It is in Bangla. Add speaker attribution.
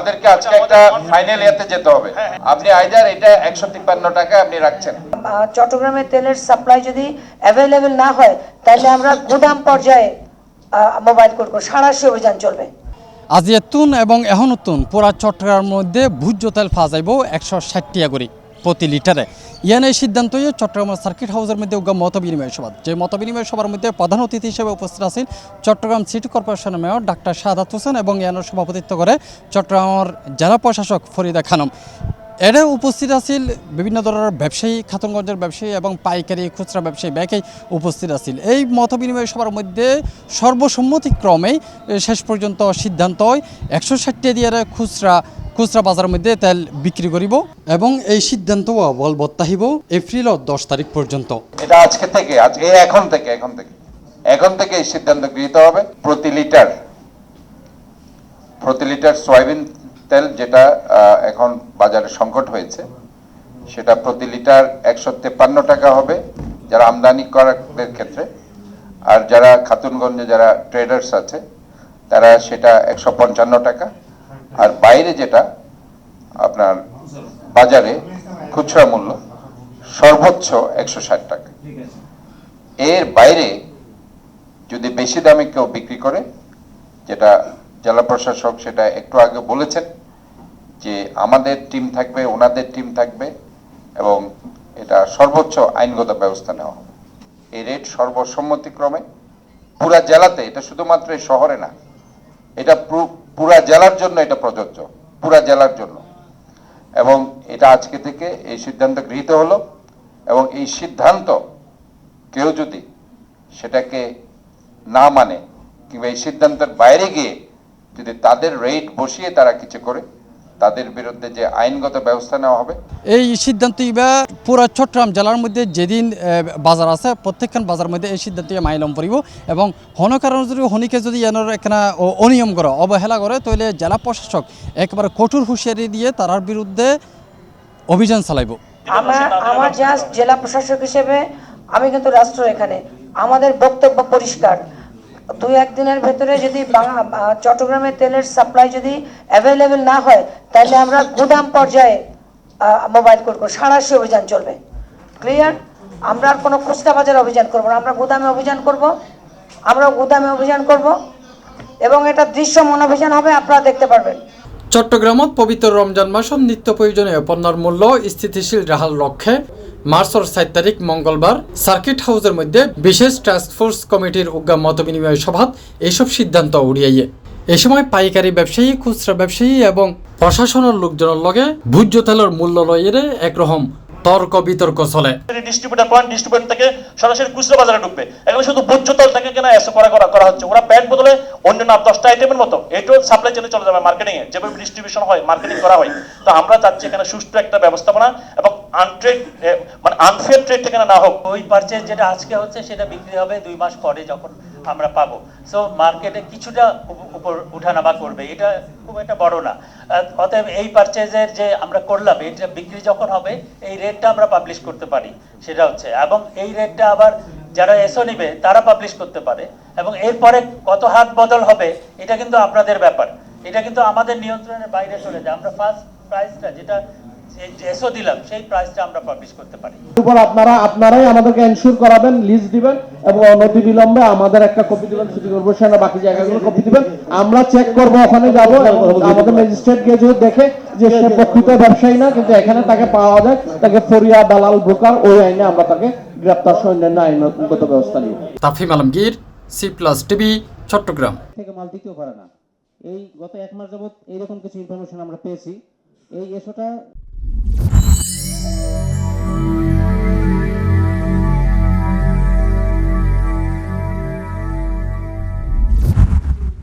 Speaker 1: আমাদেরকে আজকে একটা ফাইনাল ইয়াতে যেতে হবে। আপনি আইদার এটা 153 টাকা আপনি রাখছেন।
Speaker 2: চট্টগ্রামে তেলের সাপ্লাই যদি অ্যাভেলেবেল না হয় তাহলে আমরা গুদাম পর্যায়ে মোবাইল কোর্ট সাঁড়াশি অভিযান চলবে।
Speaker 3: আজিয়াতুন এবং এহনতুন পুরা চট্টগ্রামের মধ্যে ভোজ্য তেল পাওয়া যাইব 160 টাকা করে প্রতি লিটারে। ইয়ান এই সিদ্ধান্ত চট্টগ্রাম সার্কিট হাউসের মধ্যে মত বিনিময় সভা, যে মত বিনিময় সভার মধ্যে প্রধান অতিথি হিসেবে উপস্থিত আছেন চট্টগ্রাম সিটি কর্পোরেশনের মেয়র ডাক্তার শাহাদাত হোসেন এবং ইয়ানোর সভাপতিত্ব করে চট্টগ্রামের জেলা প্রশাসক ফরিদা খানম। এরা উপস্থিত আছিল বিভিন্ন ধরনের ব্যবসায়ী, খাতুনগঞ্জের ব্যবসায়ী এবং পাইকারি খুচরা ব্যবসায়ী ব্যাংকে উপস্থিত আছিল। এই মত বিনিময় সভার মধ্যে সর্বসম্মতিক্রমেই শেষ পর্যন্ত সিদ্ধান্ত হয় 160 টাকা দিয়ে খুচরা বাজারের মধ্যে তেল বিক্রি করিব এবং এই সিদ্ধান্ত বলবৎ থাকিব এপ্রিলের 10 তারিখ পর্যন্ত।
Speaker 1: এটা আজকে থেকে এখন থেকে এই সিদ্ধান্ত গৃহীত হবে। প্রতি লিটার সয়াবিন তেল যেটা এখন বাজারে সংকট হয়েছে, সেটা প্রতি লিটার 153 টাকা হবে যারা আমদানিকারকদের ক্ষেত্রে, আর যারা খাতুনগঞ্জে যারা ট্রেডার্স আছে তারা সেটা 155 টাকা, আর বাইরে যেটা আপনার বাজারে খুচরা মূল্য সর্বোচ্চ 160 টাকা। এর বাইরে যদি বেশি দামে কেউ বিক্রি করে, যেটা জেলা প্রশাসক সেটা একটু আগে বলেছেন যে আমাদের টিম থাকবে, ওনাদের টিম থাকবে এবং এটা সর্বোচ্চ আইনগত ব্যবস্থা নেওয়া হবে। এই রেট সর্বসম্মতিক্রমে পুরা জেলাতে, এটা শুধুমাত্র এই শহরে না, এটা পুরা জেলার জন্য এটা প্রযোজ্য, পুরা জেলার জন্য। এবং এটা আজকে থেকে এই সিদ্ধান্ত গৃহীত হলো এবং এই সিদ্ধান্ত কেউ যদি সেটাকে না মানে কিংবা এই সিদ্ধান্তের বাইরে গিয়ে যদি তাদের রেট বসিয়ে তারা কিছু করে, তাদের বিরুদ্ধে যে আইনগত ব্যবস্থা নেওয়া হবে।
Speaker 3: এই সিদ্ধান্ত পুরা চট্টগ্রাম জেলার মধ্যে যেদিন বাজার আছে প্রত্যেকখান বাজার মধ্যে এই সিদ্ধান্ত মাইলম পড়ব এবং হনকারণ যদি হনিকে যদি এনার এখানে অনিয়ম করে, অবহেলা করে, তাহলে জেলা প্রশাসক একেবারে কঠোর হুঁশিয়ারি দিয়ে তার বিরুদ্ধে অভিযান চালাইব।
Speaker 2: আমার জাস্ট জেলা প্রশাসক হিসেবে আমি কিন্তু রাষ্ট্র, এখানে আমাদের বক্তব্য পরিষ্কার। 2-1 দিনের ভেতরে যদি চট্টগ্রামের তেলের সাপ্লাই যদি অ্যাভেলেবেল না হয় তাহলে আমরা গুদাম পর্যায়ে মোবাইল কোর্ট সাঁড়াশি অভিযান চলবে। ক্লিয়ার? আমরা আর কোনো খুচরা বাজারে অভিযান করব না, আমরা গুদামে অভিযান করব এবং এটা দৃশ্যমান অভিযান হবে, আপনারা দেখতে পারবেন।
Speaker 3: চট্টগ্রামত পবিত্র রমজান মাসত নিত্য প্রয়োজনীয় পণ্যের মূল্য স্থিতিশীল রাখার লক্ষ্যে মার্চের 7 তারিখ মঙ্গলবার সার্কিট হাউসের মধ্যে বিশেষ টাস্কফোর্স কমিটির মত বিনিময় সভাত এইসব সিদ্ধান্ত উড়িয়াইয়ে। এ সময় পাইকারি ব্যবসায়ী, খুচরা ব্যবসায়ী এবং প্রশাসনের লোকজনের লগে ভোজ্য তেলের মূল্য লইয়ের একরকম তর্ক বিতর্ক চলে।
Speaker 4: ডিস্ট্রিবিউটর থেকে সরাসরি খুচরা বাজারে ঢুকবে, এখানে শুধু ভোজ্য তেল থেকে কেনা এসে করা হচ্ছে। ওরা প্যাক বদলে অন্য 10টা আইটেমের মতো এটাও সাপ্লাই চেনে চলে যাবে, মার্কেটিং এ যেভাবে ডিস্ট্রিবিউশন হয়, মার্কেটিং করা হয়। তো আমরা চাচ্ছি এখানে সুষ্ঠু একটা ব্যবস্থাপনা এবং আনফেয়ার ট্রেড থেকে না হোক।
Speaker 5: ওই পারচেজ যেটা আজকে হচ্ছে সেটা বিক্রি হবে 2 মাস পরে যখন আমরা পাবো। সো মার্কেটে কিছুটা উপর উঠানামা করবে, এটা খুব একটা বড় না। অতএব এই পারচেজের যে আমরা করলাম, এটা বিক্রি যখন হবে এই রেটটা আমরা পাবলিশ করতে পারি, সেটা হচ্ছে, এবং এই রেটটা আবার যারা এসও নিবে তারা পাবলিশ করতে পারে। এবং এরপরে কত হাত বদল হবে এটা কিন্তু আপনাদের ব্যাপার, এটা কিন্তু আমাদের নিয়ন্ত্রণের বাইরে চলে যায়। আমরা ফার্স্ট প্রাইসটা যেটা এসও দিলাম সেই প্রাইসটা আমরা পাবলিশ করতে পারি।
Speaker 6: উপর আপনারাই আমাদেরকে এনশিওর করাবেন, লিস্ট দিবেন এবং অনতি বিলম্বে আমাদের একটা কপি দিবেন, সিটি কর্পোরেশন আর বাকি জায়গাগুলো কপি দিবেন। আমরা চেক করব, ওখানে যাব, আমাদের ম্যাজিস্ট্রেট গিয়ে যদি দেখে যে সে প্রকৃত ব্যবসায়ী না কিন্তু এখানে তাকে পাওয়া যায়, তাকে ফরিয়া দালাল ব্রোকার, ওই আইনে আমরা তাকে গ্রেপ্তার সহ অন্যান্য আইনগত ব্যবস্থা নিব।
Speaker 3: Tafim Alamgir, C+ TV, Chittagong.
Speaker 6: থেকে মাল দিতেও পারে না। এই গত 1 মাস যাবত এইরকম কিছু ইনফরমেশন আমরা পেয়েছি। এই এসোটা